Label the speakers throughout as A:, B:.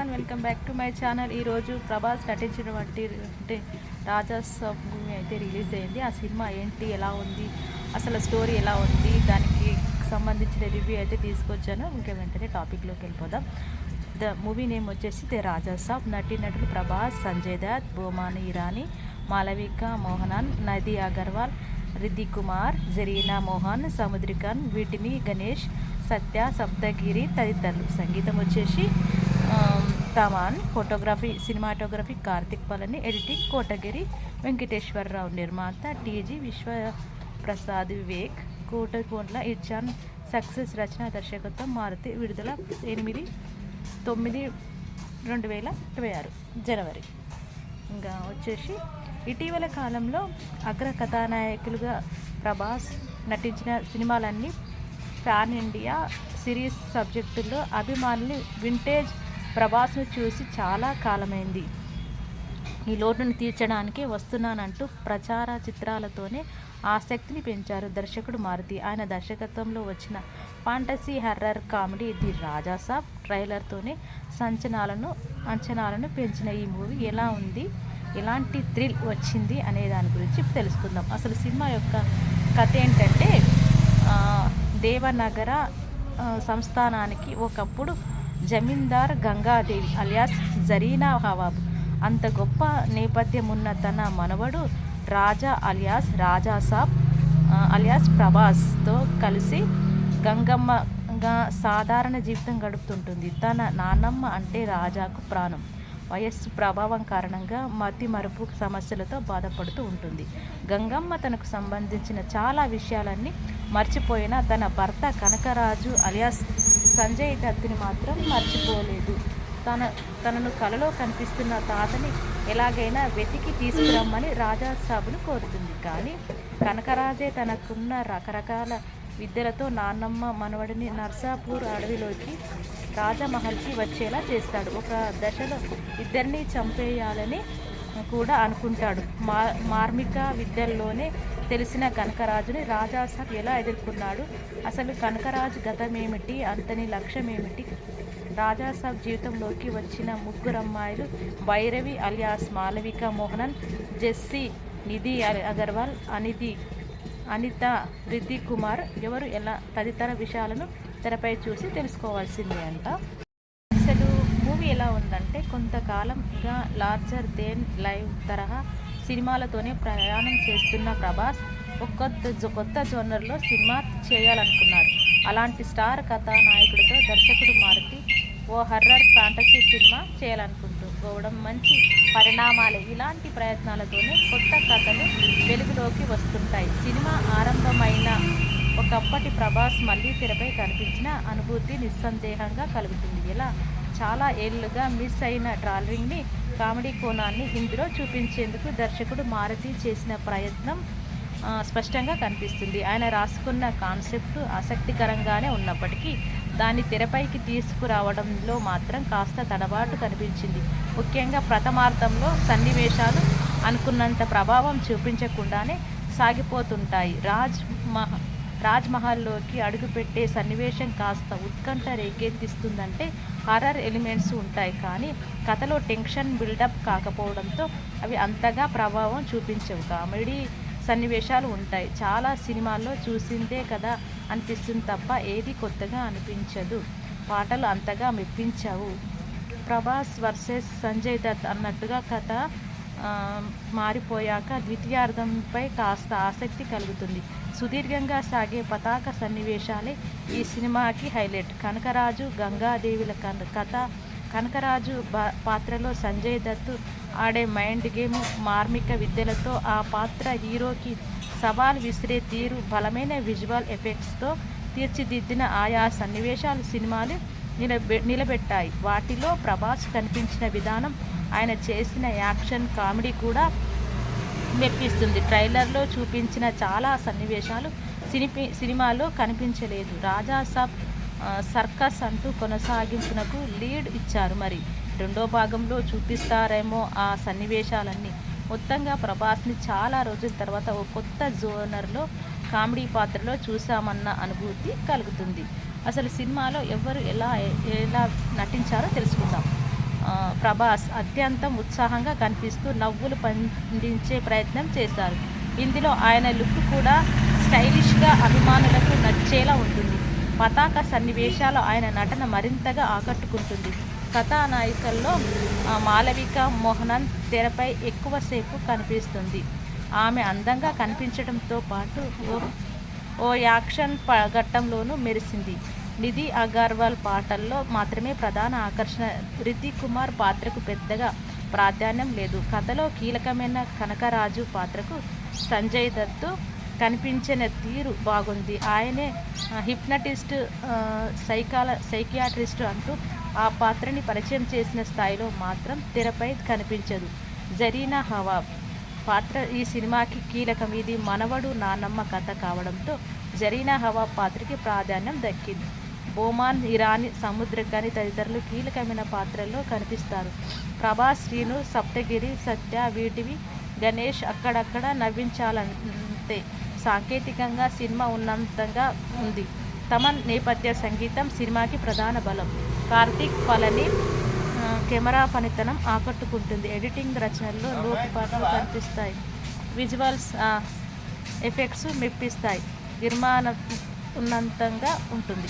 A: Everyone, welcome back to my channel. ఈరోజు ప్రభాస్ నటించినటువంటి Raja Saab movie అయితే రిలీజ్ అయింది. ఆ సినిమా ఏంటి, ఎలా ఉంది, అసలు స్టోరీ ఎలా ఉంది, దానికి సంబంధించిన రివ్యూ అయితే తీసుకొచ్చాను. ఇంకా వెంటనే టాపిక్లోకి వెళ్ళిపోదాం. ద మూవీ నేమ్ వచ్చేసి ద రాజాసాబ్. నటులు ప్రభాస్, సంజయ్ దత్, బోమాని ఇరానీ, మాలవిక మోహనన్, నది అగర్వాల్, రిద్దిక్ కుమార్, జరీనా మోహన్, సముద్రికన్, వీటిని గణేష్, సత్య, సప్తగిరి తదితరులు. సంగీతం వచ్చేసి Thaman, photography cinematography Karthik Palani, editing Kotagiri Venkateswara Rao, నిర్మాత టీజీ విశ్వప్రసాద్ వివేక్, కోటకోండ్ల ఇర్చాన్, సక్సెస్ రచన దర్శకత్వం మారుతి. విడుదల 8/9/2026 జనవరి. ఇంకా వచ్చేసి ఇటీవల కాలంలో అగ్ర కథానాయకులుగా ప్రభాస్ నటించిన సినిమాలన్నీ పాన్ ఇండియా సిరీస్ సబ్జెక్టుల్లో అభిమానులు వింటేజ్ ప్రభాస్ను చూసి చాలా కాలమైంది, ఈ లోటును తీర్చడానికి వస్తున్నానంటూ ప్రచార చిత్రాలతోనే ఆసక్తిని పెంచారు దర్శకుడు మారుతి. ఆయన దర్శకత్వంలో వచ్చిన fantasy horror comedy the Rajasaab ట్రైలర్తోనే అంచనాలను పెంచిన ఈ మూవీ ఎలా ఉంది, ఎలాంటి థ్రిల్ వచ్చింది అనే దాని గురించి తెలుసుకుందాం. అసలు సినిమా యొక్క కథ ఏంటంటే, దేవనగర సంస్థానానికి ఒకప్పుడు జమీందార్ గంగాదేవి అలియాస్ జరీనా హవాబ్. అంత గొప్ప నేపథ్యం ఉన్న తన మనవడు రాజా అలియాస్ రాజాసాబ్ అలియాస్ ప్రభాస్తో కలిసి గంగమ్మగా సాధారణ జీవితం గడుపుతుంటుంది. తన నాన్నమ్మ అంటే రాజాకు ప్రాణం. వయస్సు ప్రభావం కారణంగా మతి మరుపు సమస్యలతో బాధపడుతూ ఉంటుంది. గంగమ్మ తనకు సంబంధించిన చాలా విషయాలన్నీ మర్చిపోయిన తన భర్త కనకరాజు అలియాస్ సంజయ్ దత్తుని మాత్రం మర్చిపోలేదు. తనను కలలో కనిపిస్తున్న తాతని ఎలాగైనా వెతికి తీసుకురమ్మని రాజాసాబును కోరుతుంది. కానీ కనకరాజే తనకున్న రకరకాల విద్యలతో నాన్నమ్మ మనవడిని నర్సాపూర్ అడవిలోకి రాజమహల్కి వచ్చేలా చేస్తాడు. ఒక దశలో ఇద్దరిని చంపేయాలని కూడా అనుకుంటాడు. మార్మిక విద్యల్లోనే తెలిసిన కనకరాజుని రాజాసాబ్ ఎలా ఎదుర్కొన్నాడు, అసలు కనకరాజు గతమేమిటి, అతని లక్ష్యమేమిటి, రాజాసాబ్ జీవితంలోకి వచ్చిన ముగ్గురు అమ్మాయిలు భైరవి అలియాస్ మాలవిక మోహనన్, జెస్సీ, నిధి అగర్వాల్, అనిత, రిద్దిక్ కుమార్ ఎవరు, ఎలా తదితర విషయాలను తెరపై చూసి తెలుసుకోవాల్సిందే అంట. అసలు మూవీ ఎలా ఉందంటే, కొంతకాలంగా లార్జర్ దెన్ లైఫ్ తరహా సినిమాలతోనే ప్రయాణం చేస్తున్న ప్రభాస్ కొత్త జోనర్లో సినిమా చేయాలనుకున్నారు. అలాంటి స్టార్ కథానాయకుడితో దర్శకుడు మారుతి ఓ హర్రర్ ఫ్యాంటసీ సినిమా చేయాలనుకుంటుకోవడం మంచి పరిణామాలే. ఇలాంటి ప్రయత్నాలతోనే కొత్త కథలు వెలుగులోకి వస్తుంటాయి. సినిమా ఆరంభమైన ఒకప్పటి ప్రభాస్ మళ్ళీ తెరపై కనిపించిన అనుభూతి నిస్సందేహంగా కలుగుతుంది. ఇలా చాలా ఏళ్లుగా మిస్ అయిన ట్రాలరింగ్ని, కామెడీ కోణాన్ని ఇందులో చూపించేందుకు దర్శకుడు మారుతి చేసిన ప్రయత్నం స్పష్టంగా కనిపిస్తుంది. ఆయన రాసుకున్న కాన్సెప్ట్ ఆసక్తికరంగానే ఉన్నప్పటికీ దాన్ని తెరపైకి తీసుకురావడంలో మాత్రం కాస్త తడబాటు కనిపించింది. ముఖ్యంగా ప్రథమార్థంలో సన్నివేశాలు అనుకున్నంత ప్రభావం చూపించకుండానే సాగిపోతుంటాయి. రాజ్మహల్లోకి అడుగుపెట్టే సన్నివేశం కాస్త ఉత్కంఠ రేకెత్తిస్తుందంటే హారర్ ఎలిమెంట్స్ ఉంటాయి, కానీ కథలో టెన్షన్ బిల్డప్ కాకపోవడంతో అవి అంతగా ప్రభావం చూపించవు. కామెడీ సన్నివేశాలు ఉంటాయి, చాలా సినిమాల్లో చూసిందే కదా అనిపిస్తుంది తప్ప ఏది కొత్తగా అనిపించదు. పాటలు అంతగా మెప్పించవు. ప్రభాస్ వర్సెస్ సంజయ్ దత్ అన్నట్టుగా కథ మారిపోయాక ద్వితీయార్థంపై కాస్త ఆసక్తి కలుగుతుంది. సుదీర్ఘంగా సాగే పతాక సన్నివేశాలే ఈ సినిమాకి హైలైట్. కనకరాజు గంగాదేవిల కథ, కనకరాజు పాత్రలో సంజయ్ దత్ ఆడే మైండ్ గేమ్, మార్మిక విద్యలతో ఆ పాత్ర హీరోకి సవాల్ విసిరే తీరు, బలమైన విజువల్ ఎఫెక్ట్స్తో తీర్చిదిద్దిన ఆయా సన్నివేశాలు సినిమాలు నిలబెట్టాయి. వాటిలో ప్రభాస్ కనిపించిన విధానం, ఆయన చేసిన యాక్షన్ కామెడీ కూడా మెప్పిస్తుంది. ట్రైలర్లో చూపించిన చాలా సన్నివేశాలు సినిమాలో కనిపించలేదు. రాజాసాబ్ సర్కస్ అంటూ కొనసాగింపునకు లీడ్ ఇచ్చారు. మరి రెండో భాగంలో చూపిస్తారేమో ఆ సన్నివేశాలన్నీ. మొత్తంగా ప్రభాస్ని చాలా రోజుల తర్వాత ఓ కొత్త జోనర్లో కామెడీ పాత్రలో చూసామన్న అనుభూతి కలుగుతుంది. అసలు సినిమాలో ఎవరు ఎలా నటించారో తెలుసుకుందాం. ప్రభాస్ అత్యంతం ఉత్సాహంగా కనిపిస్తూ నవ్వులు పండించే ప్రయత్నం చేశారు. ఇందులో ఆయన లుక్ కూడా స్టైలిష్గా అభిమానులకు నచ్చేలా ఉంటుంది. పతాక సన్నివేశాలు ఆయన నటన మరింతగా ఆకట్టుకుంటుంది. కథానాయికల్లో మాలవిక మోహనన్ తెరపై ఎక్కువసేపు కనిపిస్తుంది. ఆమె అందంగా కనిపించడంతో పాటు ఓ యాక్షన్ ఘట్టంలోనూ మెరిసింది. నిధి అగర్వాల్ పాటల్లో మాత్రమే ప్రధాన ఆకర్షణ. రితిక్ కుమార్ పాత్రకు పెద్దగా ప్రాధాన్యం లేదు. కథలో కీలకమైన కనకరాజు పాత్రకు సంజయ్ దత్ కనిపించిన తీరు బాగుంది. ఆయనే హిప్నటిస్ట్, సైకియాట్రిస్ట్ అంటూ ఆ పాత్రని పరిచయం చేసిన స్థాయిలో మాత్రం తెరపై కనిపించదు. జరీనా హవా పాత్ర ఈ సినిమాకి కీలకం. ఇది మనవడు నానమ్మ కథ కావడంతో జరీనా హవా పాత్రకి ప్రాధాన్యం దక్కింది. బోమాన్ ఇరానీ, సముద్రకని తదితరులు కీలకమైన పాత్రల్లో కనిపిస్తారు. ప్రభాస్, శ్రీను, సప్తగిరి, సత్య, వీటివి గణేష్ అక్కడక్కడ నవ్వించాలంతే. సాంకేతికంగా సినిమా ఉన్నతంగా ఉంది. తమన్ నేపథ్య సంగీతం సినిమాకి ప్రధాన బలం. కార్తీక్ పళని కెమెరా పనితనం ఆకట్టుకుంటుంది. ఎడిటింగ్ రచనల్లో లోటుపాట్లు కనిపిస్తాయి. విజువల్స్ ఎఫెక్ట్స్ మెప్పిస్తాయి. నిర్మాణం ఉన్నతంగా ఉంటుంది.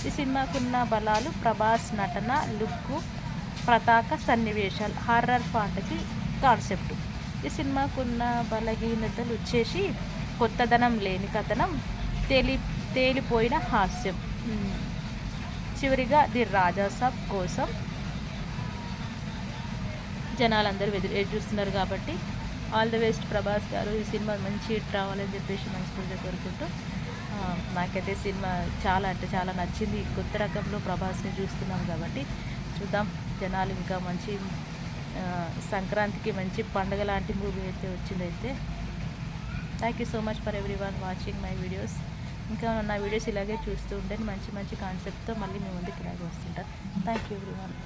A: ఈ సినిమాకున్న బలాలు ప్రభాస్ నటన, లుక్కు, పతాక సన్నివేశాలు, హారర్ ఫాంటసీ కాన్సెప్ట్. ఈ సినిమాకున్న బలహీనతలు వచ్చేసి కొత్తదనం లేని కథనం, తేలిపోయిన హాస్యం. చివరిగా ది రాజాసాబ్ కోసం జనాలందరూ ఎదురు చూస్తున్నారు కాబట్టి ఆల్ ది బెస్ట్ ప్రభాస్ గారు. ఈ సినిమా మంచి హిట్ రావాలని చెప్పేసి మనస్ఫూర్తిగా కోరుకుంటూ, నాకైతే సినిమా చాలా అంటే చాలా నచ్చింది. కొత్త రకంలో ప్రభాస్ని చూస్తున్నాం కాబట్టి చూద్దాం. జనాలు ఇంకా మంచి సంక్రాంతికి మంచి పండుగ లాంటి మూవీ అయితే వచ్చిందైతే. Thank you so much for everyone watching my videos. ఇంకా నా వీడియోస్ ఇలాగే చూస్తూ ఉంటే మంచి మంచి కాన్సెప్ట్తో మళ్ళీ మీ ముందుకు ఇలాగే వస్తుంటారు. Thank you everyone.